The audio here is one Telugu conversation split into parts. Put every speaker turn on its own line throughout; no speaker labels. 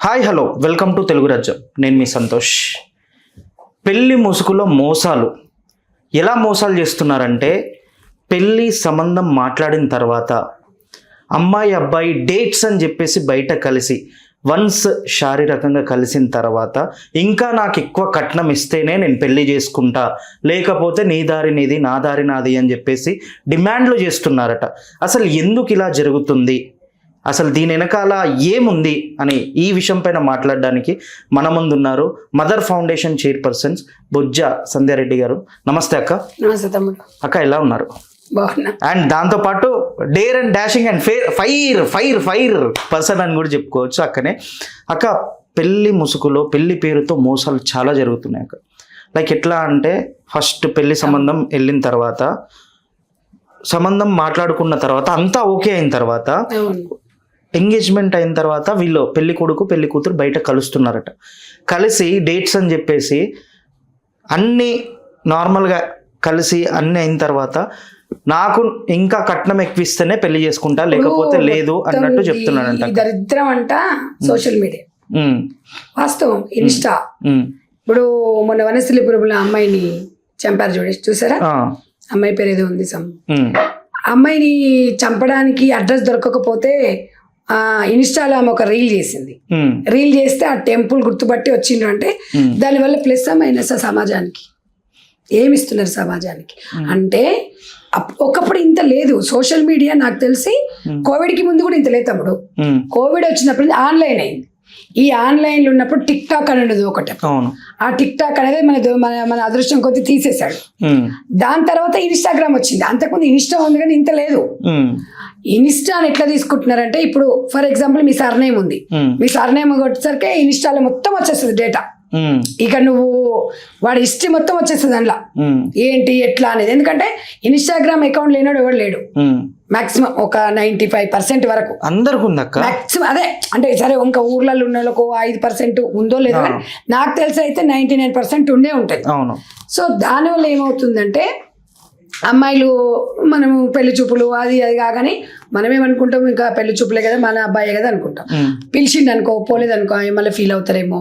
Hi hello welcome to Telugu రాజ్యం. నేను మీ సంతోష్. పెళ్లి ముసుగులో మోసాలు ఎలా మోసాలు చేస్తున్నారంటే, పెళ్లి సంబంధం మాట్లాడిన తర్వాత అమ్మాయి అబ్బాయి డేట్స్ అని చెప్పేసి బయట కలిసి వన్స్ శారీరకంగా కలిసిన తర్వాత ఇంకా నాకు ఎక్కువ కట్నం ఇస్తేనే నేను పెళ్లి చేసుకుంటా, లేకపోతే నీ దారి నీది నా దారి నాది అని చెప్పేసి డిమాండ్లు చేస్తున్నారట. అసలు ఎందుకు ఇలా జరుగుతుంది, అసలు దీని వెనకాల ఏముంది అని ఈ విషయం పైన మాట్లాడడానికి మన ముందు ఉన్నారు మదర్ ఫౌండేషన్ చైర్పర్సన్స్ బొజ్జ సంధ్యారెడ్డి గారు. నమస్తే అక్క.
నమస్తే తమ్ముడు.
అక్క ఎలా ఉన్నారు?
బాగున్నా.
అండ్ దాంతోపాటు dare and dashing and fire person అని కూడా చెప్పుకోవచ్చు అక్కనే. అక్క, పెళ్లి ముసుగులో పెళ్లి పేరుతో మోసాలు చాలా జరుగుతున్నాయి అక్క. లైక్ ఎట్లా అంటే, ఫస్ట్ పెళ్లి సంబంధం వెళ్ళిన తర్వాత, సంబంధం మాట్లాడుకున్న తర్వాత అంతా ఓకే అయిన తర్వాత, ఎంగేజ్మెంట్ అయిన తర్వాత వీళ్ళు పెళ్లి కొడుకు పెళ్లి కూతురు బయట కలుస్తున్నారట. కలిసి డేట్స్ అని చెప్పేసి అన్నీ నార్మల్గా కలిసి అన్నీ అయిన తర్వాత నాకు ఇంకా కట్నం ఎక్కువిస్తేనే పెళ్లి చేసుకుంటా, లేకపోతే లేదు అన్నట్టు చెప్తున్నాడంట.
దరిద్రం అంట సోషల్ మీడియా. వాస్తవం. ఇన్స్టా ఇప్పుడు మొన్న వనస్థలిపురంలో అమ్మాయిని చంపారు చూసారా? అమ్మాయి పేరు ఏదో ఉంది అమ్మాయిని చంపడానికి అడ్రస్ దొరకకపోతే ఇన్స్టాలో ఆమె ఒక రీల్ చేసింది. రీల్ చేస్తే ఆ టెంపుల్ గుర్తుపట్టి వచ్చిండ్రు అంటే దానివల్ల ప్లస్ మైనస్ సమాజానికి ఏమిస్తున్నారు సమాజానికి అంటే. ఒకప్పుడు ఇంత లేదు సోషల్ మీడియా. నాకు తెలిసి కోవిడ్కి ముందు కూడా ఇంత లేదు తమ్ముడు. కోవిడ్ వచ్చినప్పుడు ఆన్లైన్ అయింది. ఈ ఆన్లైన్లో ఉన్నప్పుడు టిక్ టాక్ అనేది ఒకటి. ఆ టిక్ టాక్ అనేది మన అదృష్టం కొద్ది తీసేశాడు. దాని తర్వాత ఇన్స్టాగ్రామ్ వచ్చింది. అంతకుముందు ఇన్స్టా ఉంది కానీ ఇంత లేదు. ఇన్స్టాని ఎట్లా తీసుకుంటున్నారంటే, ఇప్పుడు ఫర్ ఎగ్జాంపుల్ మీ సర్నేమ్ ఉంది, మీ సర్నేమ్ కొట్టేసరికి ఇన్స్టాలో మొత్తం వచ్చేస్తుంది డేటా. ఇక నువ్వు వాడి హిస్టరీ మొత్తం వచ్చేస్తుంది అందులో ఏంటి ఎట్లా అనేది. ఎందుకంటే ఇన్స్టాగ్రామ్ అకౌంట్ లేనాడు ఎవడు లేడు. మాక్సిమం ఒక 95% వరకు అందరికి మాక్సిమం అదే. అంటే సరే ఇంకా ఊర్లలో ఉన్న వాళ్ళకు 5% ఉందో లేదో, నాకు తెలిసి అయితే 99% ఉండే ఉంటుంది. సో దానివల్ల ఏమవుతుందంటే, అమ్మాయిలు మనము పెళ్లి చూపులు అది కాగానే మనమేమనుకుంటాం, ఇంకా పెళ్లి చూపులే కదా మన అబ్బాయే కదా అనుకుంటాం. పిలిచిండు అనుకో, పోలేదు అనుకో, మళ్ళీ ఫీల్ అవుతారేమో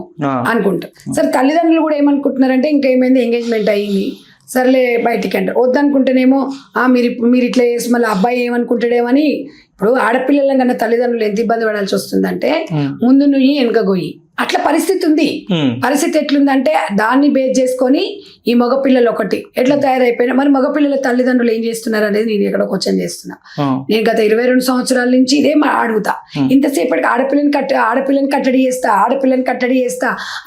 అనుకుంటాం. సరే తల్లిదండ్రులు కూడా ఏమనుకుంటున్నారంటే, ఇంకేమైంది ఎంగేజ్మెంట్ అయ్యింది సర్లే బయటికి అంటారు. వద్దనుకుంటేనేమో మీరు ఇట్లా చేసి మళ్ళీ అబ్బాయి ఏమనుకుంటాడేమని. ఇప్పుడు ఆడపిల్లల కన్నా తల్లిదండ్రులు ఎంత ఇబ్బంది పడాల్సి వస్తుందంటే, ముందు నుయ్యి వెనుక గొయ్యి అట్లా పరిస్థితి ఉంది. పరిస్థితి ఎట్లుందంటే, దాన్ని బేస్ చేసుకొని ఈ మగపిల్లలు ఒకటి ఎట్లా తయారైపోయినా. మరి మగపిల్లల తల్లిదండ్రులు ఏం చేస్తున్నారు అనేది నేను ఇక్కడ క్వశ్చన్ చేస్తున్నా. నేను గత 22 సంవత్సరాల నుంచి ఇదే అడుగుతా. ఇంతసేపటికి ఆడపిల్లని కట్టడి చేస్తా,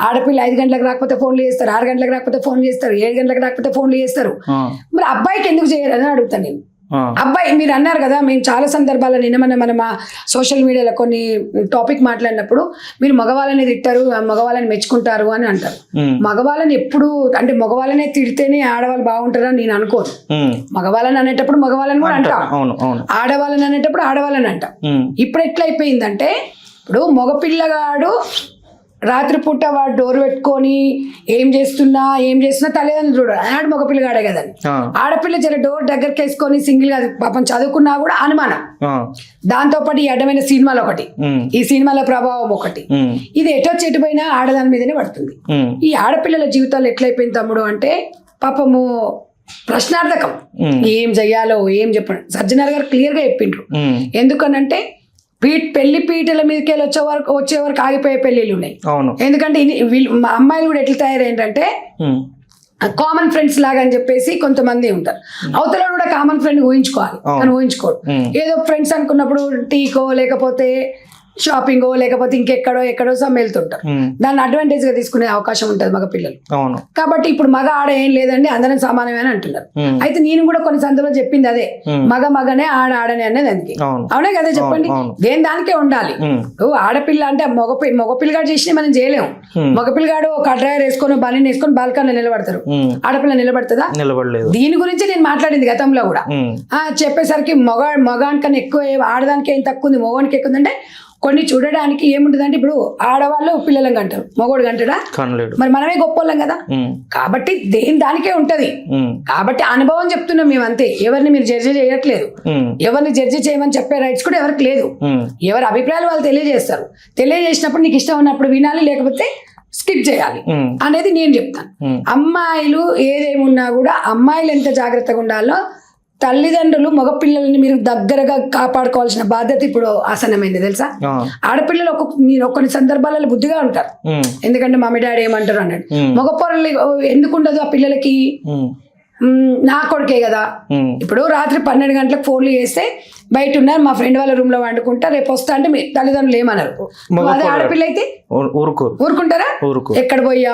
ఆడపిల్ల 5 గంటలకు రాకపోతే ఫోన్లు చేస్తారు, 6 గంటలకు రాకపోతే ఫోన్ చేస్తారు, 7 గంటలకు రాకపోతే ఫోన్లు చేస్తారు. మరి అబ్బాయికి ఎందుకు చేయరని అడుగుతాను నేను. అబ్బాయి మీరు అన్నారు కదా, మేము చాలా సందర్భాల్లో మనం సోషల్ మీడియాలో కొన్ని టాపిక్ మాట్లాడినప్పుడు మీరు మగవాళ్ళని తిట్టారు, మగవాళ్ళని మెచ్చుకుంటారు అని అంటారు. మగవాళ్ళని ఎప్పుడు అంటే మగవాళ్ళనే తిడితేనే ఆడవాళ్ళు బాగుంటారని నేను అనుకోను. మగవాళ్ళని అనేటప్పుడు మగవాళ్ళని కూడా అంటాం, ఆడవాళ్ళని అనేటప్పుడు ఆడవాళ్ళని అంటాం. ఇప్పుడు ఎట్లా అయిపోయిందంటే, ఇప్పుడు మగపిల్లగాడు రాత్రిపూట వాడు డోర్ పెట్టుకొని ఏం చేస్తున్నా తల్లిదండ్రులు చూడాలి. ఆనాడు మగపిల్లగాడే కదని. ఆడపిల్ల జర డోర్ దగ్గరికి వేసుకొని సింగిల్ గా పాపం చదువుకున్నా కూడా అనుమానం. దాంతో పాటు ఈ అడ్డమైన సినిమాలు ఒకటి, ఈ సినిమాల ప్రభావం ఒకటి, ఇది ఎటొచ్చేటు పోయినా ఆడదాని మీదనే పడుతుంది. ఈ ఆడపిల్లల జీవితాలు ఎట్లయిపోయింది తమ్ముడు అంటే, పాపము ప్రశ్నార్థకం. ఏం చెయ్యాలో ఏం చెప్పండి. సజ్జనార్ గారు క్లియర్ గా చెప్పిండ్రు. ఎందుకనంటే పెళ్లి పీటల మీదకి వెళ్ళి వచ్చే వరకు ఆగిపోయే పెళ్లిళ్ళు ఉన్నాయి. ఎందుకంటే అమ్మాయిలు కూడా ఎట్లా తయారైందంటే, కామన్ ఫ్రెండ్స్ లాగా అని చెప్పేసి కొంతమంది ఉంటారు. అవతల కూడా కామన్ ఫ్రెండ్ ఊహించుకోవాలి, కానీ ఊహించుకోడు. ఏదో ఫ్రెండ్స్ అనుకున్నప్పుడు టీకో లేకపోతే షాపింగో లేకపోతే ఎక్కడో వెళ్తుంటారు. దాన్ని అడ్వాంటేజ్ గా తీసుకునే అవకాశం ఉంటుంది మగ పిల్లలు. కాబట్టి ఇప్పుడు మగ ఆడ ఏం లేదండి, అందరం సమానమే అని అంటున్నారు. అయితే నేను కూడా కొన్ని సందర్భాలు చెప్పింది అదే, మగనే ఆడనే అనేది అందుకే. అవునే కదా చెప్పండి, దేని దానికే ఉండాలి. ఆడపిల్ల అంటే మగపిల్లగాడు చేసి మనం చేయలేము. మగపిల్లగాడు ఒక డ్రైవర్ వేసుకొని బలిని వేసుకొని బాల్కన్లో నిలబడతారు, ఆడపిల్ల నిలబడుతుందా? నిలబడలేదు. దీని గురించి నేను మాట్లాడింది గతంలో కూడా. చెప్పేసరికి మగానికన్నా ఎక్కువ ఆడదానికి ఏం తక్కువ ఉంది, మగవానికి ఎక్కువ ఉందంటే కొన్ని చూడడానికి ఏముంటుందంటే ఇప్పుడు ఆడవాళ్ళు పిల్లలను కంటారు, మగోడు కంటాడా?
కనలేడు.
మరి మనమే గొప్పోళ్ళం కదా. కాబట్టి దానికే ఉంటది. కాబట్టి అనుభవం చెప్తున్నాం మేము, అంతే. ఎవరిని మీరు జడ్జి చేయట్లేదు, ఎవరిని జడ్జి చేయమని చెప్పే రైట్స్ కూడా ఎవరికి లేదు. ఎవరి అభిప్రాయాలు వాళ్ళు తెలియజేస్తారు. తెలియజేసినప్పుడు నీకు ఇష్టం ఉన్నప్పుడు వినాలి, లేకపోతే స్కిప్ చేయాలి అనేది నేను చెప్తాను. అమ్మాయిలు ఏదేమున్నా కూడా అమ్మాయిలు ఎంత జాగ్రత్తగా ఉండాలో తల్లిదండ్రులు మగపిల్లల్ని మీరు దగ్గరగా కాపాడుకోవాల్సిన బాధ్యత ఇప్పుడు ఆసనమైంది, తెలుసా? ఆడపిల్లలు మీరు కొన్ని సందర్భాలలో బుద్ధిగా ఉంటారు, ఎందుకంటే మమ్మీ డాడీ ఏమంటారు అన్నాడు. మగపొరలు ఎందుకు ఉండదు ఆ పిల్లలకి? నా కొడుకే కదా. ఇప్పుడు రాత్రి 12 గంటలకు ఫోన్లు చేస్తే బయట ఉన్నారు, మా ఫ్రెండ్ వాళ్ళ రూమ్ లో వండుకుంటా, రేపు వస్తా అంటే మీ తల్లిదండ్రులు ఏమన్నారు? అదే ఆడపిల్ల అయితే ఊరుకుంటారా? ఎక్కడ పోయా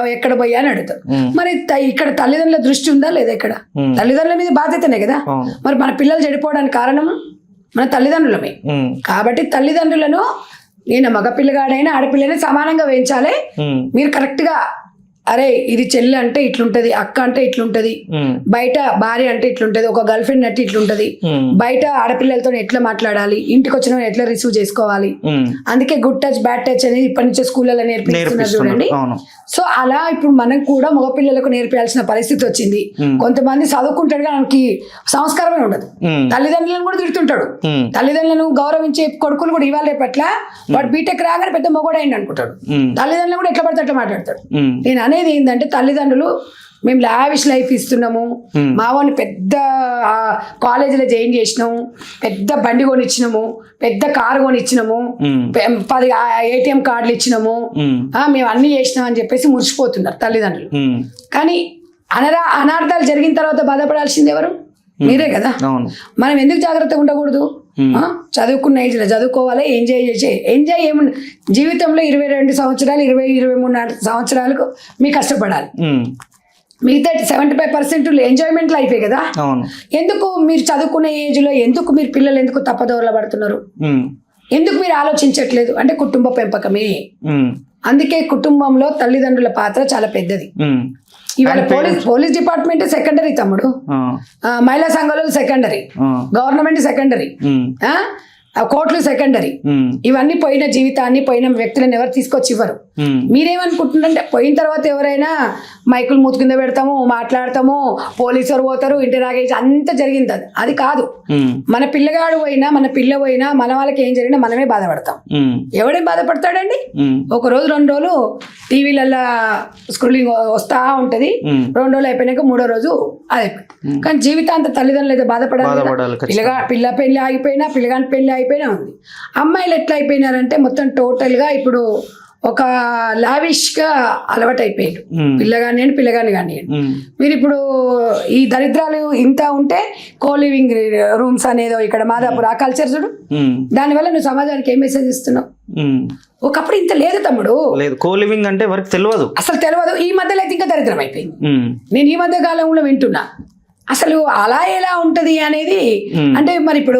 అని అడుగుతారు. మరి ఇక్కడ తల్లిదండ్రుల దృష్టి ఉందా లేదా? ఇక్కడ తల్లిదండ్రుల మీద బాధ్యతనే కదా. మరి మన పిల్లలు చెడిపోవడానికి కారణం మన తల్లిదండ్రులమే. కాబట్టి తల్లిదండ్రులను నేను మగపిల్లగాడైనా ఆడపిల్లని సమానంగా వేయించాలి. మీరు కరెక్ట్ గా అరే ఇది చెల్లి అంటే ఇట్లుంటది, అక్క అంటే ఇట్లుంటది, బయట భార్య అంటే ఇట్లుంటది, ఒక గర్ల్ ఫ్రెండ్ అంటే ఇట్లుంటది, బయట ఆడపిల్లలతో ఎట్లా మాట్లాడాలి, ఇంటికి వచ్చిన ఎట్లా రిసీవ్ చేసుకోవాలి. అందుకే గుడ్ టచ్ బ్యాడ్ టచ్ అనేది ఇప్పటి నుంచే స్కూళ్ళలో నేర్పిస్తున్నారు చూడండి. సో అలా ఇప్పుడు మనం కూడా మగపిల్లలకు నేర్పించాల్సిన పరిస్థితి వచ్చింది. కొంతమంది చదువుకుంటాడు మనకి సంస్కారమే ఉండదు, తల్లిదండ్రులను కూడా తిడుతుంటాడు. తల్లిదండ్రులను గౌరవించే కొడుకులు కూడా ఇవాళ రేపట్ల వాడు బీటెక్ రాగానే పెద్ద మొగోడు అయింది అనుకుంటాడు, తల్లిదండ్రులు కూడా ఎట్లా పడితే అట్లా మాట్లాడతాడు. నేను అనేది ఏంటంటే తల్లిదండ్రులు మేము లావిష్ లైఫ్ ఇస్తున్నాము, మా వాడిని పెద్ద కాలేజీలో జాయిన్ చేసినాము, పెద్ద బండి కొనిచ్చినాము, పెద్ద కారు కొనిచ్చినాము, 10 ATM కార్డులు ఇచ్చినాము, మేము అన్ని చేసినాం అని చెప్పేసి మురిసిపోతున్నారు తల్లిదండ్రులు. కానీ అనార్థాలు జరిగిన తర్వాత బాధపడాల్సింది ఎవరు? మీరే కదా. మనం ఎందుకు జాగ్రత్తగా ఉండకూడదు? చదువుకున్న ఏజ్లో చదువుకోవాలి, ఎంజాయ్ ఏముంది జీవితంలో 22 సంవత్సరాలు 23 సంవత్సరాలకు మీకు కష్టపడాలి. మిగతా 75% ఎంజాయ్మెంట్ లైఫే కదా. ఎందుకు మీరు చదువుకునే ఏజ్ లో ఎందుకు మీరు పిల్లలు ఎందుకు తప్పదోరల పడుతున్నారు? ఎందుకు మీరు ఆలోచించట్లేదు? అంటే కుటుంబ పెంపకమే. అందుకే కుటుంబంలో తల్లిదండ్రుల పాత్ర చాలా పెద్దది. ఇవాళ పోలీస్ డిపార్ట్మెంట్ సెకండరీ తమ్ముడు, మహిళా సంఘాలు సెకండరీ, గవర్నమెంట్ సెకండరీ, కోర్టులు సెకండరీ. ఇవన్నీ పోయిన జీవితాన్ని పోయిన వ్యక్తులను ఎవరు తీసుకొచ్చి ఇవ్వరు. మీరేమనుకుంటున్నారంటే పోయిన తర్వాత ఎవరైనా మైకులు మూతి కింద పెడతాము, మాట్లాడతాము, పోలీసు పోతారు, ఇంటరాగేషన్ అంతా జరిగింది. అది కాదు. మన పిల్లగాడు పోయినా మన పిల్ల పోయినా మన వాళ్ళకి ఏం జరిగినా మనమే బాధపడతాం. ఎవడేం బాధపడతాడండి? ఒక రోజు 2 రోజులు టీవీలలో స్క్రోలింగ్ వస్తా ఉంటది, 2 రోజులు అయిపోయినాక 3వ రోజు అది. కానీ జీవితాంత తల్లిదండ్రులు అయితే బాధపడాలి. పిల్ల పెళ్లి ఆగిపోయినా, పిల్లగాని పెళ్లి అయిపోయినా ఉంది. అమ్మాయిలు ఎట్లా అయిపోయినారంటే మొత్తం టోటల్ గా ఇప్పుడు ఒక లావిష్ గా అలవాటు అయిపోయారు. పిల్లగాని కానివ్వండి. మీరు ఇప్పుడు ఈ దరిద్రాలు ఇంత ఉంటే కో-లివింగ్ రూమ్స్ అనేదో ఇక్కడ మాదాపూర్ ఆ కల్చర్ చూడు, దానివల్ల నువ్వు సమాజానికి ఏం మెసేజ్ ఇస్తున్నావు? ఒకప్పుడు ఇంత లేదు తమ్ముడు,
కో-లివింగ్ అంటే వరకు తెలియదు,
అసలు తెలియదు. ఈ మధ్యలో అయితే ఇంకా దరిద్రం అయిపోయింది. నేను ఈ మధ్య కాలంలో వింటున్నా అసలు అలా ఎలా ఉంటది అనేది. అంటే మరి ఇప్పుడు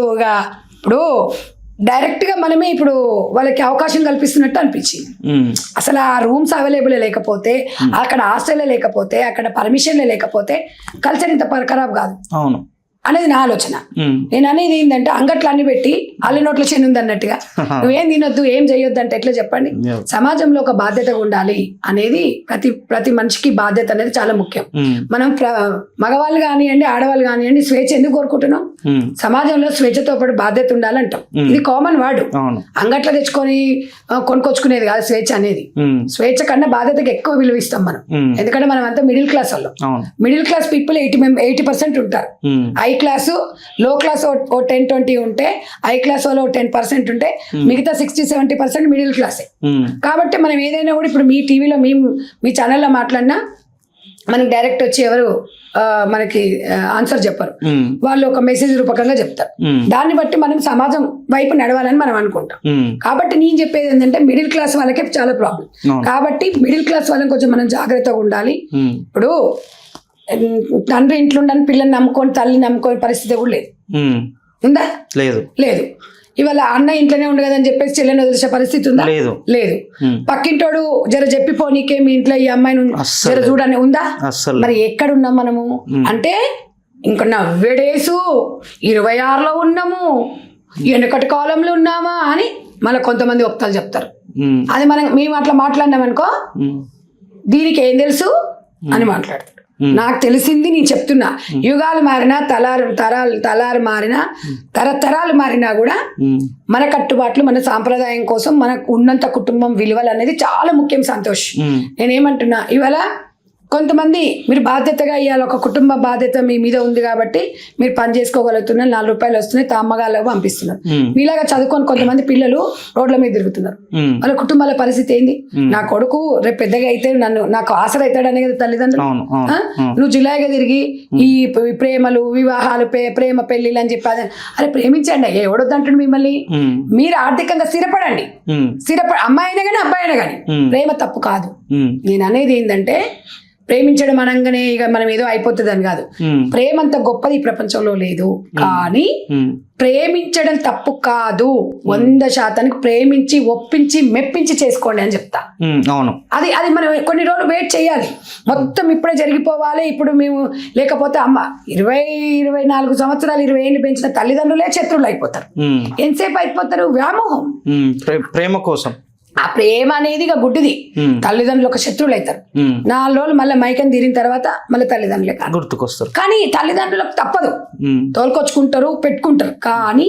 డైరెక్ట్ గా మనమే ఇప్పుడు వాళ్ళకి అవకాశం కల్పిస్తున్నట్టు అనిపించింది. అసలు ఆ రూమ్స్ అవైలబుల్ లేకపోతే, అక్కడ హాస్టల్ లేకపోతే, అక్కడ పర్మిషన్లే లేకపోతే కల్చర్ ఇంత ఖరాబ్ కాదు అనేది నా ఆలోచన. నేను అనేది ఏంటంటే అంగట్లు అన్ని పెట్టి అల్లి నోట్ల చేను ఉంది అన్నట్టుగా నువ్వేం తినొద్దు ఏం చేయొద్దు అంటే ఎట్లా చెప్పండి? సమాజంలో ఒక బాధ్యత ఉండాలి అనేది ప్రతి మనిషికి బాధ్యత అనేది చాలా ముఖ్యం. మనం మగవాళ్ళు కానివ్వండి ఆడవాళ్ళు కానివ్వండి స్వేచ్ఛ ఎందుకు కోరుకుంటున్నాం? సమాజంలో స్వేచ్ఛతో పాటు బాధ్యత ఉండాలంటాం. ఇది కామన్ వాడు. అంగట్లో తెచ్చుకొని కొనుక్కొచ్చుకునేది కాదు స్వేచ్ఛ అనేది. స్వేచ్ఛ కన్నా బాధ్యతకి ఎక్కువ విలువ ఇస్తాం మనం. ఎందుకంటే మనం అంతా మిడిల్ క్లాస్ వాళ్ళు. మిడిల్ క్లాస్ పీపుల్ 80% ఉంటారు. హై క్లాస్ లో క్లాస్ 10-20 ఉంటే, హై క్లాస్ వాళ్ళు 10% ఉంటే, మిగతా 60-70% మిడిల్ క్లాసే. కాబట్టి మనం ఏదైనా కూడా ఇప్పుడు మీ టీవీలో మీ ఛానల్లో మాట్లాడినా మనకి డైరెక్ట్ వచ్చి ఎవరు మనకి ఆన్సర్ చెప్పరు, వాళ్ళు ఒక మెసేజ్ రూపకంగా చెప్తారు. దాన్ని బట్టి మనం సమాజం వైపు నడవాలని మనం అనుకుంటాం. కాబట్టి నేను చెప్పేది ఏంటంటే మిడిల్ క్లాస్ వాళ్ళకే చాలా ప్రాబ్లం. కాబట్టి మిడిల్ క్లాస్ వాళ్ళని కొంచెం మనం జాగ్రత్తగా ఉండాలి. ఇప్పుడు తండ్రి ఇంట్లో ఉండని పిల్లని నమ్ముకొని తల్లిని నమ్ముకొని పరిస్థితి కూడా లేదు. ఉందా? లేదు. ఇవాళ అన్న ఇంట్లోనే ఉండు కదని చెప్పేసి చెల్లెని వదిలేసే పరిస్థితి ఉందా? లేదు. పక్కింటోడు జర చెప్పిపో నీకే మీ ఇంట్లో ఈ అమ్మాయిని జర చూడని ఉందా? మరి ఎక్కడున్నాం మనము? అంటే ఇంకా నవ్వేడేసు 26లో ఉన్నాము, వెనకటి కాలంలో ఉన్నామా అని మళ్ళీ కొంతమంది ఒక్కలు చెప్తారు.
ఉమ్,
అది మేము అట్లా మాట్లాడినాం అనుకో,
ఉమ్,
దీనికి ఏం తెలుసు అని మాట్లాడతాడు. నాకు తెలిసింది నేను చెప్తున్నా. యుగాలు మారినా, తలారు మారినా, తరతరాలు మారినా కూడా
ఉమ్,
మన కట్టుబాట్లు, మన సాంప్రదాయం కోసం మనకు ఉన్నంత కుటుంబం విలువలు అనేది చాలా ముఖ్యం. సంతోష్,
ఉమ్,
నేనేమంటున్నా, ఇవాళ కొంతమంది మీరు బాధ్యతగా ఇవ్వాలి, ఒక కుటుంబ బాధ్యత మీ మీద ఉంది కాబట్టి మీరు పని చేసుకోగలుగుతున్నారు, 4 రూపాయలు వస్తున్నాయి, అమ్మగాళ్ళకు పంపిస్తున్నారు.
ఉమ్,
మీలాగా చదువుకొని కొంతమంది పిల్లలు రోడ్ల మీద తిరుగుతున్నారు.
ఉమ్,
వాళ్ళ కుటుంబాల పరిస్థితి ఏంది? నా కొడుకు రేపు పెద్దగా అయితే నాకు ఆసరా అవుతాడు అనేది తల్లిదండ్రులు.
అవును, అవును,
ఆ?
అవును.
నువ్వు జిలాయిగా తిరిగి ఈ ప్రేమలు, వివాహాలు, ప్రేమ పెళ్లిళ్ళు అని చెప్పి అరే ప్రేమించండి, ఎవడొద్దంటాడు మిమ్మల్ని.
ఉమ్,
మీరు ఆర్థికంగా స్థిరపడండి.
ఉమ్,
అమ్మాయి అయినా కానీ అబ్బాయి అయినా కానీ ప్రేమ తప్పు కాదు.
ఉమ్,
నేను అనేది ఏంటంటే, ప్రేమించడం అనగానే ఇక మనం ఏదో అయిపోతుంది అని కాదు.
ఉమ్,
ప్రేమ అంత గొప్పది ఈ ప్రపంచంలో లేదు. కానీ
ఉమ్,
ప్రేమించడం తప్పు కాదు. 100% ప్రేమించి, ఒప్పించి, మెప్పించి చేసుకోండి అని చెప్తా.
ఉమ్, అవును.
అది మనం కొన్ని రోజులు వెయిట్ చేయాలి. మొత్తం ఇప్పుడే జరిగిపోవాలి. ఇప్పుడు మేము లేకపోతే 24 సంవత్సరాలు 20 ఏళ్ళు పెంచిన తల్లిదండ్రులే శత్రువులు అయిపోతారు.
ఉమ్,
ఎంతసేపు అయిపోతారు? వ్యామోహం.
ఉమ్, ప్రేమ కోసం.
ఆ ప్రేమ అనేది ఇక గుడ్డిది.
ఉమ్,
తల్లిదండ్రులు ఒక శత్రువులు అవుతారు.
ఉమ్,
4 రోజులు మళ్ళీ మైకం తీరిన తర్వాత మళ్ళీ తల్లిదండ్రులే కాదు.
గుర్తుకొస్తారు.
కానీ తల్లిదండ్రులకు తప్పదు,
ఉమ్,
తోలుకొచ్చుకుంటారు, పెట్టుకుంటారు. కానీ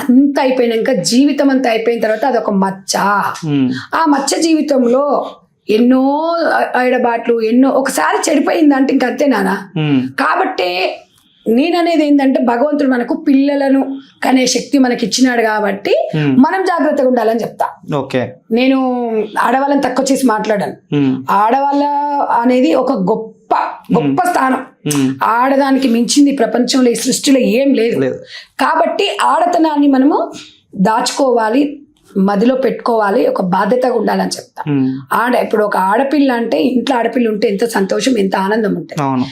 అంత అయిపోయినాక, జీవితం అంతా అయిపోయిన తర్వాత అదొక మచ్చ.
ఉమ్,
ఆ మచ్చ జీవితంలో ఎన్నో ఎడబాట్లు, ఒకసారి చెడిపోయిందంటే ఇంకంతే నానా.
ఉమ్,
కాబట్టే నేననేది ఏంటంటే, భగవంతుడు మనకు పిల్లలను కనే శక్తి మనకి ఇచ్చినాడు కాబట్టి మనం జాగ్రత్తగా ఉండాలని చెప్తా.
ఓకే.
నేను ఆడవాళ్ళని తక్కువ చేసి మాట్లాడాను.
ఉమ్,
ఆడవాళ్ళ అనేది ఒక గొప్ప స్థానం.
ఉమ్,
ఆడదానికి మించింది ప్రపంచంలో, ఈ సృష్టిలో ఏం లేదు.
లేదు.
కాబట్టి ఆడతనాన్ని మనము దాచుకోవాలి, మదిలో పెట్టుకోవాలి, ఒక బాధ్యతగా ఉండాలని చెప్తా.
ఉమ్,
ఇప్పుడు ఒక ఆడపిల్ల అంటే, ఇంట్లో ఆడపిల్ల ఉంటే ఎంత సంతోషం, ఎంత ఆనందం ఉంటుంది.
అవును.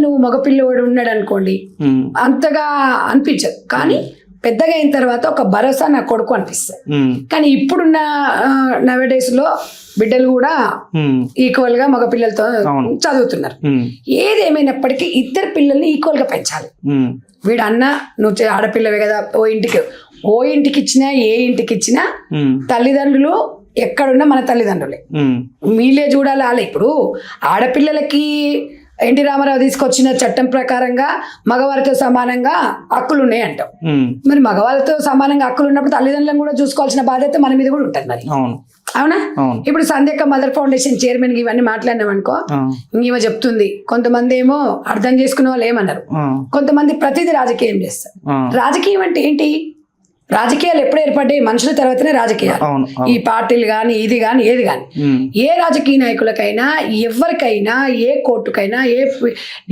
నువ్వు మగపిల్లవాడు ఉన్నాడు అనుకోండి,
ఉమ్,
అంతగా అనిపించదు. కానీ పెద్దగా అయిన తర్వాత ఒక భరోసా నా కొడుకు అనిపిస్తుంది.
ఉమ్,
కానీ ఇప్పుడున్న నవడేస్ లో బిడ్డలు కూడా
ఉమ్,
ఈక్వల్ గా మగపిల్లలతో
అవును.
చదువుతున్నారు.
ఉమ్,
ఏదేమైనప్పటికీ ఇద్దరు పిల్లల్ని ఈక్వల్ గా పెంచాలి.
ఉమ్,
వీడు అన్న నువ్వు ఆడపిల్లవే కదా, ఓ ఇంటికి ఇచ్చినా, ఏ ఇంటికి ఇచ్చినా
ఉమ్,
తల్లిదండ్రులు ఎక్కడున్నా మన తల్లిదండ్రులే.
ఉమ్,
మీలే చూడాలి. అలా ఇప్పుడు ఆడపిల్లలకి ఎన్టీ రామారావు తీసుకొచ్చిన చట్టం ప్రకారంగా మగవారితో సమానంగా హక్కులు ఉన్నాయి అంటాం.
ఉమ్,
మరి మగవాళ్ళతో సమానంగా హక్కులు ఉన్నప్పుడు తల్లిదండ్రులను కూడా చూసుకోవాల్సిన బాధ్యత మన మీద కూడా ఉంటుంది మరి.
అవును,
అవునా?
అవును.
ఇప్పుడు సంధ్యక్క మదర్ ఫౌండేషన్ చైర్మన్ ఇవన్నీ మాట్లాడినాం అనుకో,
ఆ,
ఈమె చెప్తుంది. కొంతమంది ఏమో అర్థం చేసుకునే వాళ్ళు ఏమన్నారు,
ఆ,
కొంతమంది ప్రతిదీ రాజకీయం చేస్తారు.
ఆ,
రాజకీయం అంటే ఏంటి? రాజకీయాలు ఎప్పుడు ఏర్పడ్డాయి? మనుషుల తర్వాతనే రాజకీయాలు.
అవును,
ఈ పార్టీలు కానీ, ఇది కానీ, ఏది కానీ,
ఉమ్,
ఏ రాజకీయ నాయకులకైనా, ఎవరికైనా, ఏ కోర్టుకైనా, ఏ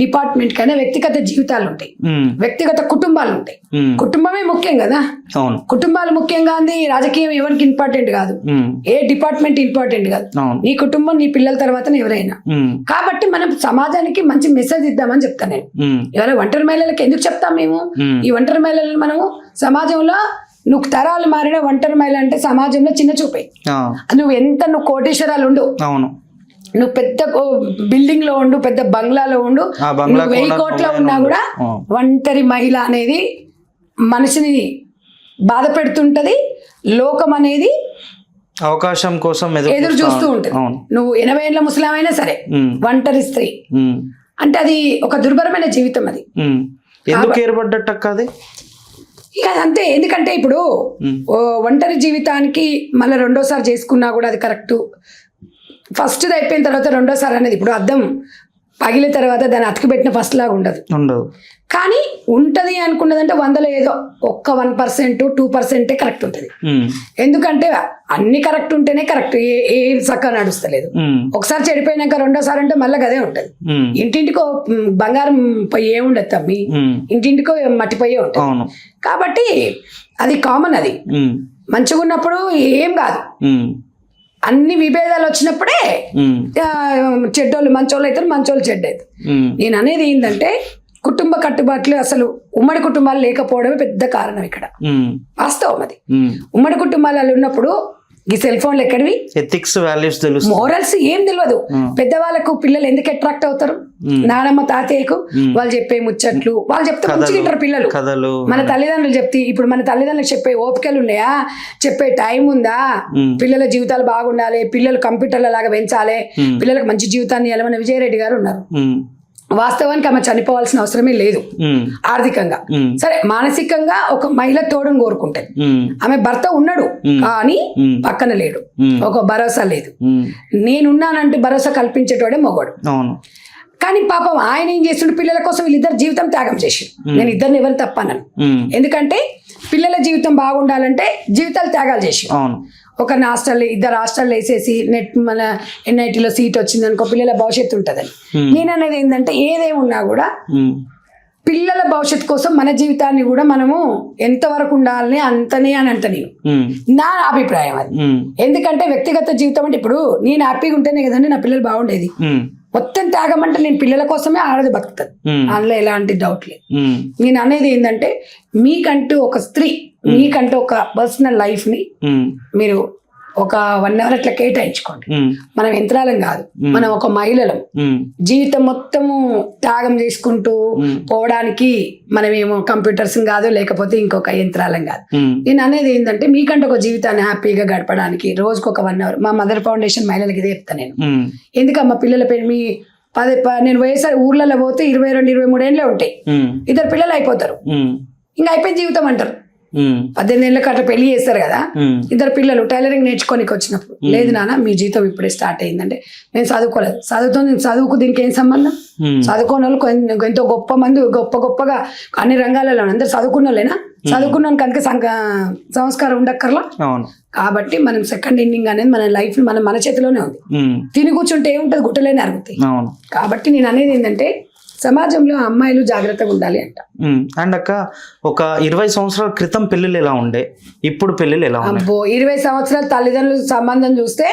డిపార్ట్మెంట్కైనా వ్యక్తిగత జీవితాలు ఉంటాయి,
ఉమ్,
వ్యక్తిగత కుటుంబాలు ఉంటాయి.
ఉమ్,
కుటుంబమే ముఖ్యం కదా.
అవును,
కుటుంబాలు ముఖ్యంగా ఉంది. రాజకీయం ఎవరికి ఇంపార్టెంట్ కాదు,
ఉమ్,
ఏ డిపార్ట్మెంట్ ఇంపార్టెంట్ కాదు.
అవును,
నీ కుటుంబం, నీ పిల్లల తర్వాతనే ఎవరైనా.
ఉమ్,
కాబట్టి మనం సమాజానికి మంచి మెసేజ్ ఇద్దామని చెప్తాను నేను.
ఉమ్,
ఇవాళ ఒంటరి మహిళలకు ఎందుకు చెప్తాం మేము?
ఉమ్,
ఈ ఒంటరి మహిళలను మనము సమాజంలో, నువ్వు తరాలు మారిన ఒంటరి మహిళ అంటే సమాజంలో చిన్న చూపే.
ఆ,
నువ్వు కోటేశ్వరాలు ఉండు,
అవును,
నువ్వు పెద్ద బిల్డింగ్ లో ఉండు, పెద్ద బంగ్లాలో ఉండు,
ఆ బంగ్లా
నువ్వు 1000 కోట్ల ఉన్నా కూడా
ఆ,
ఒంటరి మహిళ అనేది మనిషిని బాధ పెడుతుంటది. లోకం అనేది
అవకాశం కోసం
ఎదురు చూస్తూ ఉంటుంది.
అవును,
నువ్వు 80 ఏళ్ళ ముసలామైనా సరే,
ఉమ్,
ఒంటరి స్త్రీ
ఉమ్,
అంటే అది ఒక దుర్భరమైన జీవితం. అది
ఉమ్, ఎందుకు ఏర్పడ్డట్టు అక్క అది?
ఇక అదంతే. ఎందుకంటే ఇప్పుడు
ఉమ్,
ఒంటరి జీవితానికి మళ్ళీ రెండోసారి చేసుకున్నా కూడా అది కరెక్ట్. ఫస్ట్ది అయిపోయిన తర్వాత రెండోసారి అనేది, ఇప్పుడు అద్దం పగిలిన తర్వాత దాన్ని అతికిపెట్టిన ఫస్ట్ లాగా ఉండదు. కానీ ఉంటది అనుకున్నదంటే 100లో ఏదో ఒక్క 1%, 2% కరెక్ట్ ఉంటుంది. ఎందుకంటే అన్ని కరెక్ట్ ఉంటేనే కరెక్ట్, ఏ చక్కగా నడుస్తలేదు. ఒకసారి చెడిపోయినాక రెండోసారి అంటే మళ్ళీ అదే ఉంటుంది. ఇంటింటికో బంగారం పొయ్యే ఉండదు తమ్మి, ఇంటింటికో మట్టి పొయ్యే ఉంటుంది. కాబట్టి అది కామన్. అది మంచిగా ఉన్నప్పుడు ఏం కాదు. అన్ని విభేదాలు వచ్చినప్పుడే చెడ్డోళ్ళు మంచోళ్ళు అవుతారు, మంచోళ్ళు చెడ్డ అవుతారు. నేను అనేది ఏంటంటే కుటుంబ కట్టుబాట్లు, అసలు ఉమ్మడి కుటుంబాలు లేకపోవడమే పెద్ద కారణం ఇక్కడ. వాస్తవం అది. ఉమ్మడి కుటుంబాలు ఉన్నప్పుడు ఈ సెల్ ఫోన్లు ఎక్కడివి?
ఎథిక్స్ వాల్యూస్ తెలుసు.
మోరల్స్ ఏం తెలియదు. పెద్దవాళ్ళకు పిల్లలు ఎందుకు అట్రాక్ట్ అవుతారు? నానమ్మ తాతయ్యకు వాళ్ళు చెప్పే ముచ్చట్లు, వాళ్ళు చెప్తే ముచ్చుకుంటారు పిల్లలు.
కథలు
మన తల్లిదండ్రులు చెప్తే, ఇప్పుడు మన తల్లిదండ్రులు చెప్పే ఓపికలు ఉన్నాయా? చెప్పే టైం ఉందా? పిల్లల జీవితాలు బాగుండాలి, పిల్లలు కంప్యూటర్ల లాగా పెంచాలి, పిల్లలకు మంచి జీవితాన్ని ఇవ్వాలి. మన విజయరెడ్డి గారు ఉన్నారు. వాస్తవానికి ఆమె చనిపోవాల్సిన అవసరమే లేదు ఆర్థికంగా. సరే, మానసికంగా ఒక మహిళ తోడుని కోరుకుంటది. ఆమె భర్త ఉన్నాడు కానీ పక్కన లేడు, ఒక భరోసా లేదు. నేనున్నానంటే భరోసా కల్పించేటోడే మగవాడు. కానీ పాపం ఆయన ఏం చేస్తుండే, పిల్లల కోసం వీళ్ళిద్దరు జీవితం త్యాగం చేసి. నేను ఇద్దరిని ఎవరు తప్పనను, ఎందుకంటే పిల్లల జీవితం బాగుండాలంటే జీవితాలు త్యాగాలు చేసి. ఒక హాస్టల్లో, ఇద్దరు హాస్టల్లో వేసేసి మన NITలో సీట్ వచ్చింది అనుకో, పిల్లల భవిష్యత్తు ఉంటుందని. నేను అనేది ఏంటంటే, ఏదేమున్నా కూడా పిల్లల భవిష్యత్తు కోసం మన జీవితాన్ని కూడా మనము ఎంతవరకు ఉండాలని అంతనే అని అంట నేను, నా అభిప్రాయం అది. ఎందుకంటే వ్యక్తిగత జీవితం అంటే, ఇప్పుడు నేను హ్యాపీగా ఉంటేనే కదండి నా పిల్లలు బాగుండేది. మొత్తం త్యాగం అంటే నేను పిల్లల కోసమే ఆడది బతుకుతాను, అందులో ఎలాంటి డౌట్ లేదు. నేను అనేది ఏంటంటే, మీకంటూ ఒక స్త్రీ, మీకంటూ ఒక పర్సనల్ లైఫ్ ని మీరు ఒక 1 hour అట్లా కేటాయించుకోండి. మనం యంత్రాలం కాదు, మనం ఒక మహిళలం. జీవితం మొత్తము త్యాగం చేసుకుంటూ పోవడానికి మనమేమో కంప్యూటర్స్ కాదు, లేకపోతే ఇంకొక యంత్రాలం కాదు. నేను అనేది ఏంటంటే, మీకంటే ఒక జీవితాన్ని హ్యాపీగా గడపడానికి రోజుకు ఒక 1 hour, మా మదర్ ఫౌండేషన్ మహిళలకి ఇదే చెప్తాను నేను. ఎందుకమ్మా పిల్లల పేరు మీ నేను వయసు ఊర్లలో పోతే 22-23 ఏళ్ళే ఉంటాయి, ఇద్దరు పిల్లలు అయిపోతారు, ఇంకా అయిపోయిన జీవితం అంటారు. 18 ఏళ్ళకి అట్లా పెళ్లి చేస్తారు కదా, ఇద్దరు పిల్లలు టైలరింగ్ నేర్చుకోనికి వచ్చినప్పుడు, లేదు నాన్న మీ జీవితం ఇప్పుడే స్టార్ట్ అయిందంటే, నేను చదువుకోలేదు, చదువుకు దీనికి ఏం సంబంధం? చదువుకున్న వాళ్ళు ఎంతో గొప్పగా అన్ని రంగాలలో అందరు చదువుకున్న వాళ్ళేనా? చదువుకున్న వాళ్ళకి అందుకే సంస్కారం ఉండక్కర్లా. కాబట్టి మనం సెకండ్ ఎండింగ్ అనేది మన లైఫ్ మన చేతిలోనే ఉంది. తిని కూర్చుంటే ఏముంటది, గుట్టలేని అరుగుతాయి. కాబట్టి నేను అనేది ఏంటంటే, సమాజంలో అమ్మాయిలు జాగ్రత్తగా ఉండాలి అంట.
అండ్ అక్క, ఒక 20 సంవత్సరాల క్రితం పెళ్లిళ్ళు ఎలా ఉండే, ఇప్పుడు పెళ్లిళ్ళు ఎలా ఉన్నాయి?
20 సంవత్సరాల తల్లిదండ్రుల సంబంధం చూస్తే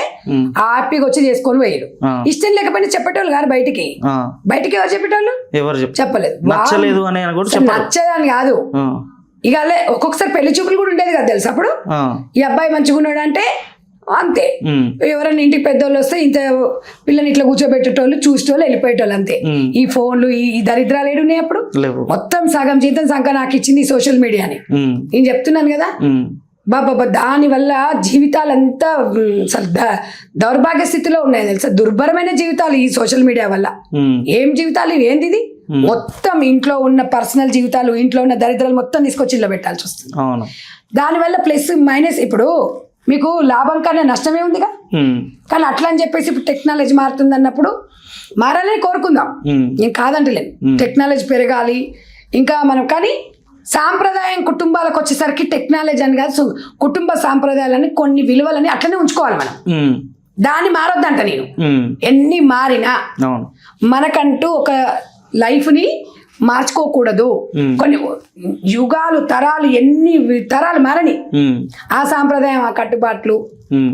హ్యాపీగా వచ్చి చేసుకొని పోయారు. ఇష్టం లేకపోయినా చెప్పేటోళ్ళు గారు బయటికి ఎవరు చెప్పేటోళ్ళు? ఎవరు చెప్పలేదు.
నచ్చలేదు అని
నచ్చదని కాదు, ఇక ఒక్కొక్కసారి పెళ్లి చూపులు కూడా ఉండేది కదా తెలుసు. అప్పుడు ఈ అబ్బాయి మంచిగా ఉన్నాడు అంటే అంతే, ఎవరైనా ఇంటికి పెద్దోళ్ళు వస్తే ఇంత పిల్లని ఇట్లా కూర్చోబెట్టేటోళ్ళు, చూసేటోళ్ళు, వెళ్ళిపోయేటోళ్ళు అంతే. ఈ ఫోన్లు, ఈ దరిద్రాలు ఏడున్నాయి అప్పుడు? మొత్తం సగం జీతం సంఖ్య నాకు ఇచ్చింది సోషల్ మీడియాని. నేను చెప్తున్నాను కదా బాబా, దాని వల్ల జీవితాలంతా దౌర్భాగ్య స్థితిలో ఉన్నాయి తెలుసా, దుర్భరమైన జీవితాలు ఈ సోషల్ మీడియా వల్ల. ఏం జీవితాలు ఏంది ఇది? మొత్తం ఇంట్లో ఉన్న పర్సనల్ జీవితాలు, ఇంట్లో ఉన్న దరిద్రాలు మొత్తం తీసుకొచ్చి ఇళ్ళ పెట్టాల్సి వస్తుంది. దానివల్ల ప్లస్ మైనస్, ఇప్పుడు మీకు లాభం కన్నా నష్టమే ఉందిగా. కానీ అట్లా అని చెప్పేసి ఇప్పుడు టెక్నాలజీ మారుతుంది అన్నప్పుడు మారాలని కోరుకుందాం, నేను కాదంటలేను. టెక్నాలజీ పెరగాలి ఇంకా మనం, కానీ సాంప్రదాయం కుటుంబాలకు వచ్చేసరికి టెక్నాలజీ అని కాదు, కుటుంబ సాంప్రదాయాలని కొన్ని విలువలని అట్లనే ఉంచుకోవాలి మనం. దాన్ని మారొద్దంట నేను. ఎన్ని మారినా మనకంటూ ఒక లైఫ్ని మార్చుకోకూడదు. కొన్ని యుగాలు, తరాలు, ఎన్ని తరాలు మారని ఆ సాంప్రదాయం, ఆ కట్టుబాట్లు,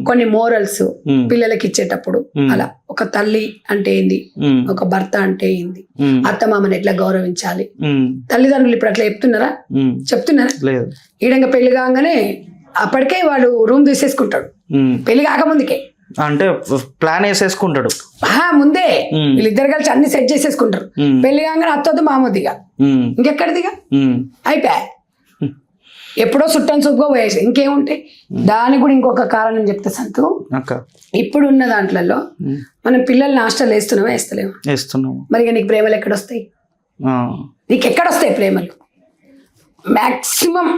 కొన్ని మోరల్స్ పిల్లలకి ఇచ్చేటప్పుడు, అలా ఒక తల్లి అంటే ఏంది, ఒక భర్త అంటే ఏంది, అత్తమామని ఎట్లా గౌరవించాలి. తల్లిదండ్రులు ఇప్పుడు అట్లా చెప్తున్నారా? ఈడంగా పెళ్లి కాగానే అప్పటికే వాడు రూమ్ తీసేసుకుంటాడు, పెళ్లి కాకముందుకే
అంటే ప్లాన్ వేసేసుకుంటాడు
ముందే. వీళ్ళిద్దరు కలిసి అన్ని సెట్ చేసేసుకుంటారు. పెళ్లి కాగానే అత్తొద్దు మామొద్దిగా, ఇంకెక్కడిదిగా, అయిపోయా. ఎప్పుడో చుట్టం చూపుగా పోయేసి ఇంకేముంటాయి. దానికి కూడా ఇంకొక కారణం చెప్తే సంతు, ఇప్పుడున్న దాంట్లలో మనం పిల్లల్ని హాస్టల్ వేస్తున్నాము. మరి ఇక నీకు ప్రేమలు ఎక్కడొస్తాయి? నీకు ఎక్కడొస్తాయి ప్రేమలు? మ్యాక్సిమం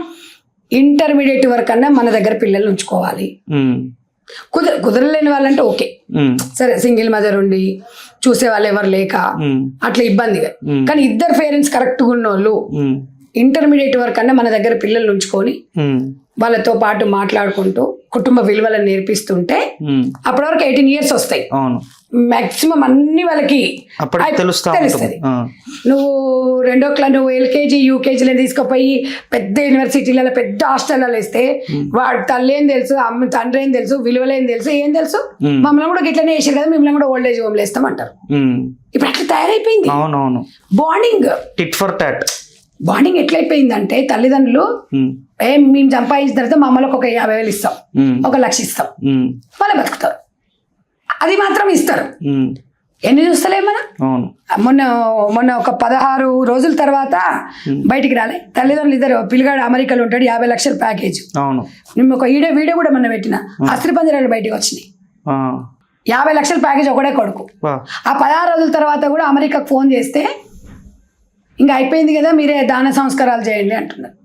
ఇంటర్మీడియట్ వరకు అన్నా మన దగ్గర పిల్లల్ని ఉంచుకోవాలి. కుదరలేని వాళ్ళంటే ఓకే, సరే సింగిల్ మదర్ ఉండి చూసే వాళ్ళు ఎవరు లేక అట్లా ఇబ్బందిగా. కానీ ఇద్దరు పేరెంట్స్ కరెక్ట్గా ఉన్న వాళ్ళు ఇంటర్మీడియట్ వరకు అన్నా మన దగ్గర పిల్లల్ని ఉంచుకొని వాళ్ళతో పాటు మాట్లాడుకుంటూ కుటుంబ విలువలను నేర్పిస్తుంటే అప్పటి వరకు 18 years వస్తాయి. మాక్సిమం అన్ని వాళ్ళకి తెలుస్తుంది. నువ్వు రెండో క్లాస్, నువ్వు LKG UKGలో తీసుకుపోయి పెద్ద యూనివర్సిటీలలో, పెద్ద హాస్టల్లో వేస్తే వాడు తల్లి ఏం తెలుసు, అమ్మ తండ్రి ఏం తెలుసు, విలువలేం తెలుసు, ఏం తెలుసు. మమ్మల్ని కూడా గిట్లనే వేసారు కదా, మిమ్మల్ని కూడా ఓల్డ్ ఏజ్ హోమ్లో వేస్తామంటారు. ఇప్పుడు అట్లా తయారైపోయింది bonding.
Tit for tat
bonding ఎట్లయిపోయిందంటే తల్లిదండ్రులు మేము సంపాదించిన తర్వాత మా అమ్మలకు ఒక 50,000 ఇస్తాం, 1,00,000 ఇస్తాం, వాళ్ళు బతుకుతారు. అది మాత్రం ఇస్తారు. ఎన్ని చూస్తలే మనం. మొన్న ఒక 16 రోజుల తర్వాత బయటికి రాలే, తల్లిదండ్రులు ఇద్దరు, పిల్లగాడు అమెరికాలో ఉంటాడు, 50,00,000 ప్యాకేజ్. మేము ఒక వీడియో కూడా మొన్న పెట్టిన, అస్త్రి పంజరాలు బయటకు వచ్చినాయి. 50,00,000 ప్యాకేజ్ ఒకడే కొడుకు. ఆ 16 రోజుల తర్వాత కూడా అమెరికాకు ఫోన్ చేస్తే ఇంకా అయిపోయింది కదా, మీరే దాన సంస్కారాలు చేయండి అంటున్నారు.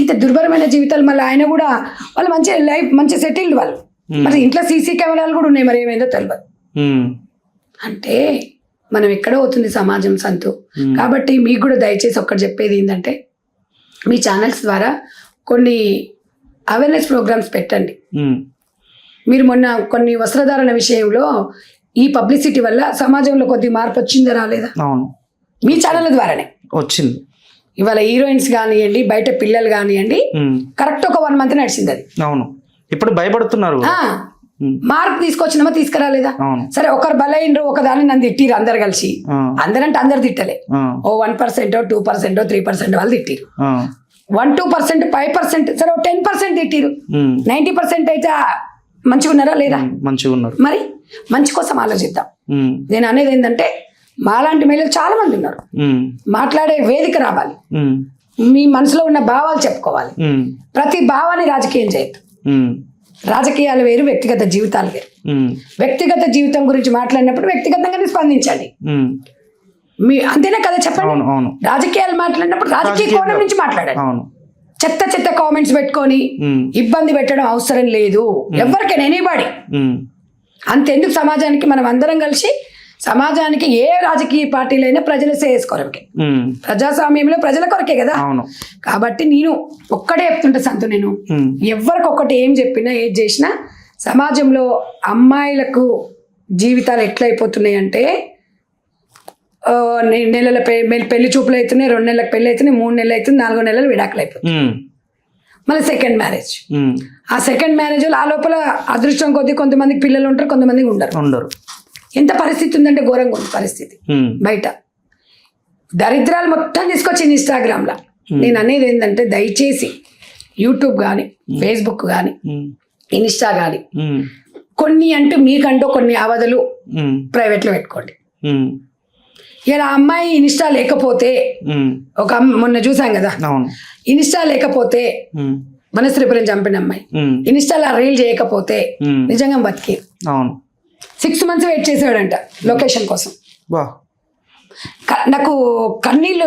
ఇంత దుర్భరమైన జీవితాలు. మళ్ళీ ఆయన కూడా వాళ్ళు మంచి లైఫ్, మంచి సెటిల్డ్ వాళ్ళు. మరి ఇంట్లో సీసీ కెమెరాలు కూడా ఉన్నాయి, మరి ఏమైందో తెలియదు. అంటే మనం ఎక్కడ అవుతుంది సమాజం సంతు. కాబట్టి మీకు కూడా దయచేసి ఒక్కటి చెప్పేది ఏంటంటే, మీ ఛానల్స్ ద్వారా కొన్ని అవేర్నెస్ ప్రోగ్రామ్స్ పెట్టండి. మీరు మొన్న కొన్ని వస్త్రధారణ విషయంలో ఈ పబ్లిసిటీ వల్ల సమాజంలో కొద్ది మార్పు వచ్చిందా రాలేదా? మీ ఛానల్ ద్వారానే
వచ్చింది.
ఇవాళ హీరోయిన్స్ కానివ్వండి, బయట పిల్లలు కానివ్వండి, కరెక్ట్ ఒక 1 month నడిచింది అది.
అవును, ఇప్పుడు భయపడుతున్నారు.
మార్పు తీసుకొచ్చినామా తీసుకురాలేదా? సరే, ఒకరు బలైండ్రు, ఒక దాన్ని నన్ను తిట్టిరు అందరు కలిసి. అందరంటే అందరు తిట్టలే, ఓ 1%, 2%, 3% వాళ్ళు తిట్టిరు. 1-2%, 5%, సరే 10% తిట్టిరు. 90% అయితే మంచిగా ఉన్నారా లేదా?
మంచిగా ఉన్నారు.
మరి మంచి కోసం ఆలోచిద్దాం. నేను అనేది ఏంటంటే, మాలాంటి మహిళలు చాలా మంది ఉన్నారు. మాట్లాడే వేదిక రావాలి, మీ మనసులో ఉన్న భావాలు చెప్పుకోవాలి. ప్రతి భావాన్ని రాజకీయం చేయొద్దు. రాజకీయాలు వేరు, వ్యక్తిగత జీవితాలు వేరు. వ్యక్తిగత జీవితం గురించి మాట్లాడినప్పుడు వ్యక్తిగతంగానే స్పందించండి. మీ అంతేనే కదా చెప్పండి. రాజకీయాలు మాట్లాడినప్పుడు రాజకీయ కోణం నుంచి మాట్లాడండి. చెత్త కామెంట్స్ పెట్టుకొని ఇబ్బంది పెట్టడం అవసరం లేదు ఎవరికైనా, ఎనీబాడీ. అంతెందుకు సమాజానికి మనం అందరం కలిసి సమాజానికి, ఏ రాజకీయ పార్టీలైనా ప్రజల శ్రేయస్ కొరకే, ప్రజాస్వామ్యంలో ప్రజల కొరకే కదా. కాబట్టి నేను ఒక్కటే చెప్తుంటా సంతు, నేను ఎవరికొక్కటి ఏం చెప్పినా ఏది చేసినా సమాజంలో అమ్మాయిలకు జీవితాలు ఎట్లయిపోతున్నాయి అంటే, నెలల పెళ్లి చూపులు అవుతున్నాయి, 2 నెలలకు పెళ్లి అవుతున్నాయి, 3 నెలలు అవుతుంది, 4 నెలలు విడాకులు అయిపోతుంది. మళ్ళీ సెకండ్ మ్యారేజ్. ఆ సెకండ్ మ్యారేజ్ ఆ లోపల అదృష్టం కొద్దీ కొంతమందికి పిల్లలు ఉంటారు, కొంతమందికి ఉండరు. ఎంత పరిస్థితి ఉందంటే ఘోరంగా ఉంది పరిస్థితి బయట. దరిద్రాలు మొత్తం తీసుకొచ్చింది ఇన్స్టాగ్రామ్లో. నేను అనేది ఏంటంటే, దయచేసి యూట్యూబ్ కానీ, ఫేస్బుక్ కానీ, ఇన్స్టా కానీ కొన్ని మీకంటూ కొన్ని అవధులు ప్రైవేట్లో పెట్టుకోండి. ఇలా అమ్మాయి ఇన్స్టా లేకపోతే, ఒక మొన్న చూసాం కదా, ఇన్స్టా లేకపోతే మనశ్రీపురం చంపిన అమ్మాయి ఇన్స్టాలో రీల్ చేయకపోతే నిజంగా బతికి 6 months వెయిట్ చేసాడంట లొకేషన్ కోసం. నాకు కన్నీళ్ళు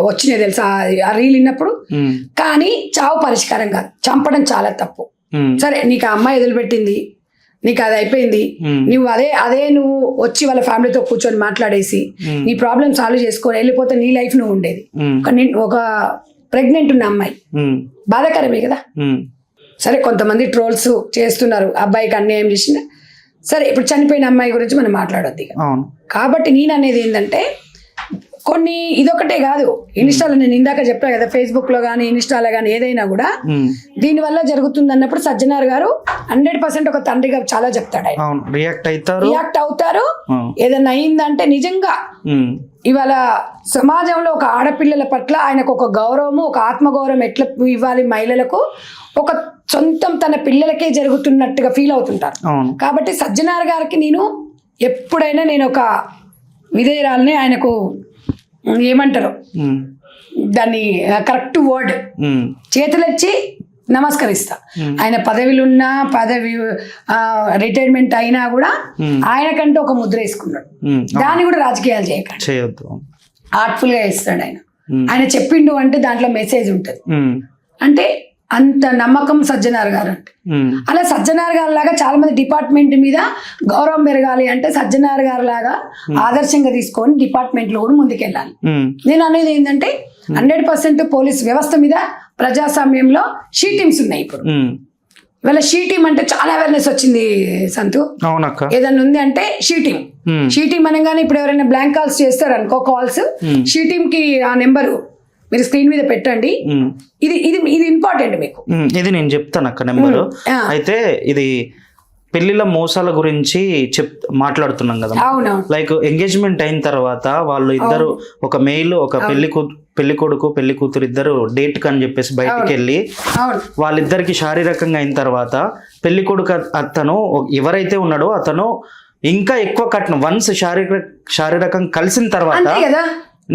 వచ్చినాయి తెలుసా ఆ రీల్ విన్నప్పుడు. కానీ చావు పరిష్కారం కాదు, చంపడం చాలా తప్పు. సరే, నీకు ఆ అమ్మాయి వదిలిపెట్టింది, నీకు అది అయిపోయింది, నువ్వు అదే నువ్వు వచ్చి వాళ్ళ ఫ్యామిలీతో కూర్చొని మాట్లాడేసి నీ ప్రాబ్లమ్ సాల్వ్ చేసుకొని వెళ్ళిపోతే నీ లైఫ్ నువ్వు ఉండేది. ఒక ప్రెగ్నెంట్ ఉన్న అమ్మాయి, బాధాకరమే కదా. సరే, కొంతమంది ట్రోల్స్ చేస్తున్నారు, అబ్బాయికి అన్యాయం చేసిన. సరే, ఇప్పుడు చనిపోయిన అమ్మాయి గురించి మనం మాట్లాడొద్దు. కాబట్టి నేను అనేది ఏంటంటే, కొన్ని ఇదొకటే కాదు, ఇన్స్టాలో నేను ఇందాక చెప్పా కదా, ఫేస్బుక్ లో కానీ ఇన్స్టాలో కానీ ఏదైనా కూడా దీనివల్ల జరుగుతుంది అన్నప్పుడు సజ్జనార్ గారు 100% ఒక తండ్రిగా చాలా చెప్తాడు. ఆయన రియాక్ట్ అవుతారు. ఏదైనా అయిందంటే నిజంగా ఇవాళ సమాజంలో ఒక ఆడపిల్లల పట్ల ఆయనకు ఒక గౌరవము, ఒక ఆత్మగౌరవం ఎట్లా ఇవ్వాలి మహిళలకు, ఒక సొంతం తన పిల్లలకే జరుగుతున్నట్టుగా ఫీల్ అవుతుంటారు. కాబట్టి సజ్జనార్ గారికి నేను ఎప్పుడైనా నేను ఒక విధేయురాలని, ఆయనకు ఏమంటారు దాన్ని కరెక్ట్ వర్డ్, చేతులెచ్చి నమస్కరిస్తా. ఆయన పదవిలున్నా, పదవి రిటైర్మెంట్ అయినా కూడా ఆయనకంటూ ఒక ముద్ర వేసుకున్నాడు. దాన్ని కూడా రాజకీయాలు చేయొద్దు, ఆర్ట్ఫుల్ గా వేస్తాడు ఆయన. ఆయన చెప్పిండు అంటే దాంట్లో మెసేజ్ ఉంటుంది. అంటే అంత నమ్మకం సజ్జనార్ గారు అంటే. అలా సజ్జనార్ గారు లాగా చాలా మంది డిపార్ట్మెంట్ మీద గౌరవం పెరగాలి అంటే సజ్జనార్ గారు లాగా ఆదర్శంగా తీసుకొని డిపార్ట్మెంట్లో కూడా ముందుకెళ్ళాలి. నేను అనేది ఏంటంటే 100% పోలీస్ వ్యవస్థ మీద ప్రజాస్వామ్యంలో షీ టీమ్స్ ఉన్నాయి. ఇప్పుడు ఇవాళ షీ టీమ్ అంటే చాలా అవేర్నెస్ వచ్చింది సంతు. ఏదన్నా ఉంది అంటే షీ టీమ్ అనగానే ఇప్పుడు ఎవరైనా బ్లాంక్ కాల్స్ చేస్తారు అనుకో, కాల్స్ షీ టీమ్ కి ఆ నెంబరు మీరు స్క్రీన్ మీద పెట్టండి. ఇది ఇంపార్టెంట్ మీకు.
ఇది నేను చెప్తాను అక్క నెంబరు. అయితే ఇది పెళ్లిల మోసాల గురించి మాట్లాడుతున్నాం కదా.
అవునవును.
లైక్ ఎంగేజ్మెంట్ అయిన తర్వాత వాళ్ళు ఇద్దరు ఒక మెయిల్ ఒక పెళ్లి కొడుకు పెళ్లి కూతురు ఇద్దరు డేట్ కని చెప్పేసి బయటికి వెళ్ళి
అవును.
వాళ్ళిద్దరికి శారీరకంగా అయిన తర్వాత పెళ్లి కొడుకు అతను ఎవరైతే ఉన్నాడో అతను ఇంకా ఎక్కువ కట్నం వన్స్ శారీరకం కలిసిన తర్వాత
అంతే కదా,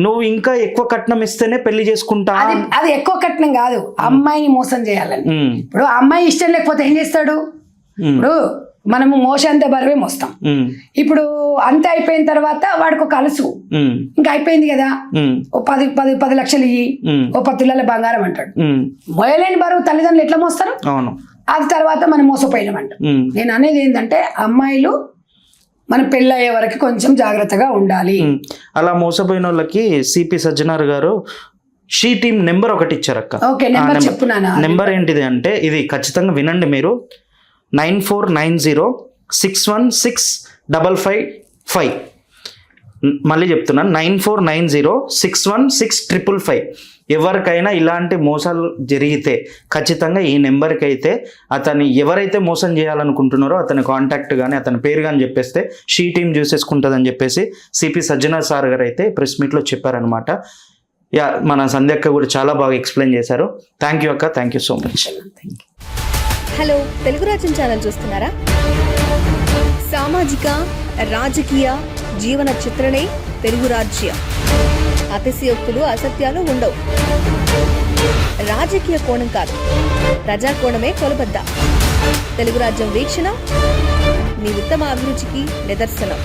నువ్వు ఇంకా ఎక్కువ కట్నం ఇస్తేనే పెళ్లి చేసుకుంటా.
అది ఎక్కువ కట్నం కాదు, అమ్మాయిని మోసం చేయాలని. ఇప్పుడు అమ్మాయి ఇష్టం లేకపోతే ఏం చేస్తాడు? ఇప్పుడు మనము మోసంత బరువే మోస్తాం. ఇప్పుడు అంత అయిపోయిన తర్వాత వాడికి ఒక అలసు, ఇంకా అయిపోయింది కదా, ఓ 10 లక్షలు ఇయ్యి, ఓ 10 తులాల బంగారం అంటాడు. మోయలేని బరువు తల్లిదండ్రులు ఎట్లా మోస్తారు?
అవును.
అది తర్వాత మనం మోసపోయినామంట. నేను అనేది ఏంటంటే అమ్మాయిలు మన పెళ్ళి అయ్యే వరకు కొంచెం జాగ్రత్తగా ఉండాలి.
అలా మోసపోయిన వాళ్ళకి సిపి సజ్జనార్ గారు షీ టీమ్ నెంబర్ ఒకటి ఇచ్చారక్క.
ఓకే, నెంబర్ చెప్పున్నానా?
నెంబర్ ఏంటిది అంటే ఇది ఖచ్చితంగా వినండి మీరు, 9490616555. మళ్ళీ చెప్తున్నాను, 9490616555. ఎవరికైనా ఇలాంటి మోసాలు జరిగితే ఖచ్చితంగా ఈ నెంబర్కి అయితే అతన్ని ఎవరైతే మోసం చేయాలనుకుంటున్నారో అతని కాంటాక్ట్ కానీ అతని పేరు కానీ చెప్పేస్తే షీ టీమ్ చూసేసుకుంటుందని చెప్పేసి సిపి సజ్జనార్ సార్ గారు అయితే ప్రెస్ మీట్లో చెప్పారనమాట. యా, మన సంధ్యక్క కూడా చాలా బాగా ఎక్స్ప్లెయిన్ చేశారు. థ్యాంక్ యూ అక్క, thank you so much.
Hello, Telugu రాజ్యం ఛానల్ చూస్తున్నారా? సామాజిక రాజకీయ జీవన చిత్రణే తెలుగు రాజ్యం. అతిశయోక్తులు అసత్యాలు ఉండవు. రాజకీయ కోణం కాదు, ప్రజా కోణమే కొలబద్ద. తెలుగు రాజ్యం వీక్షణ మీ ఉత్తమ అభిరుచికి నిదర్శనం.